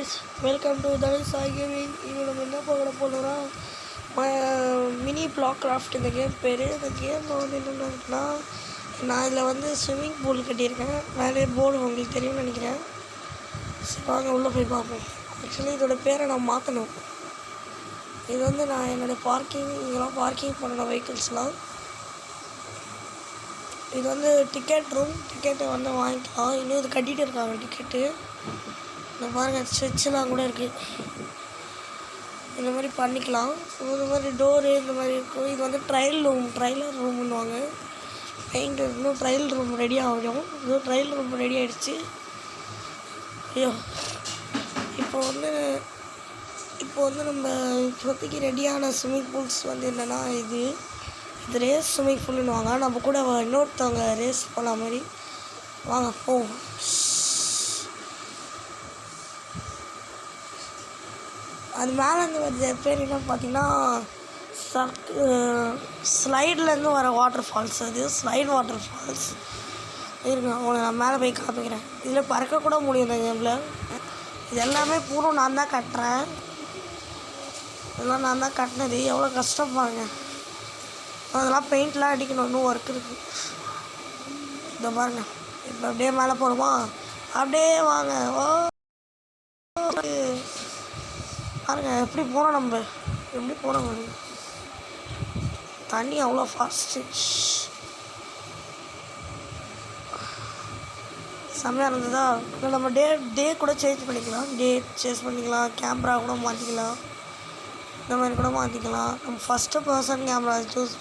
Guys, welcome to Dhanush Sai gaming. இது நம்ம என்ன பார்க்க போகிறோம்னா மினி பிளாக் கிராஃப்ட். இந்த கேம் பேர். இந்த கேமில் வந்து என்னென்னா, நான் இதில் வந்து ஸ்விம்மிங் பூல் கட்டியிருக்கேன். மேலே போர்டு உங்களுக்கு தெரியும்னு நினைக்கிறேன். வாங்க உள்ளே போய் பார்ப்போம். ஆக்சுவலி இதோட பேரை நான் மாற்றணும். இது வந்து நான் என்னோடய பார்க்கிங், இங்கெல்லாம் பார்க்கிங் பண்ண வெஹிக்கிள்ஸ்லாம். இது வந்து டிக்கெட் ரூம். டிக்கெட்டை வந்து வாங்கிக்கலாம். இன்னும் இது கட்டிகிட்டு இருக்காங்க டிக்கெட்டு. இந்த பாருங்கள், ஸ்ட்ரெச்செலாம் கூட இருக்குது. இந்த மாதிரி பண்ணிக்கலாம். இந்த மாதிரி டோரு இந்த மாதிரி இருக்கும். இது வந்து ட்ரைலர் ரூம்னுவாங்க. பெயிண்ட் இன்னும் ட்ரையல் ரூம் ரெடி ஆகும். இன்னும் ட்ரையல் ரூம் ரெடி ஆகிடுச்சு. ஐயோ, இப்போ வந்து நம்ம இப்போதைக்கு ரெடியான ஸ்விம்மிங் பூல்ஸ் வந்து என்னென்னா, இது ரேஸ் ஸ்விம்மிங் பூல்னுவாங்க. நம்ம கூட இன்னொருத்தவங்க ரேஸ் பண்ண மாதிரி. வாங்க போவோம். அது மேலேருந்து வருது பேர் என்னன்னு பார்த்தீங்கன்னா, ஸ்லைட்லேருந்து வர வாட்டர் ஃபால்ஸ். அது ஸ்லைட் வாட்டர் ஃபால்ஸ் இருக்குங்க. உங்களை நான் மேலே போய் காமிக்கிறேன். இதில் பறக்கக்கூட முடியும் இந்த கேமில். இது எல்லாமே பூரா நான் தான் கட்டுறேன். இதெல்லாம் நான் தான் கட்டினது. எவ்வளோ கஷ்டம் பாருங்க. அதெல்லாம் பெயிண்ட்லாம் அடிக்கணும். இன்னும் ஒர்க் இருக்குது. இதை பாருங்க. இப்போ அப்படியே மேலே போகிறோமா? அப்படியே வாங்க. ஓ பாருங்க எப்படி போகிறோம். நம்ம எப்படி போகிறோம். தண்ணி அவ்வளோ ஃபாஸ்ட்டு. செம்மையாக இருந்ததா? இல்லை நம்ம டே கூட சேஞ்ச் பண்ணிக்கலாம். கேமரா கூட மாற்றிக்கலாம். இந்த மாதிரி கூட மாற்றிக்கலாம். நம்ம ஃபஸ்ட்டு பர்சன் கேமரா சூஸ்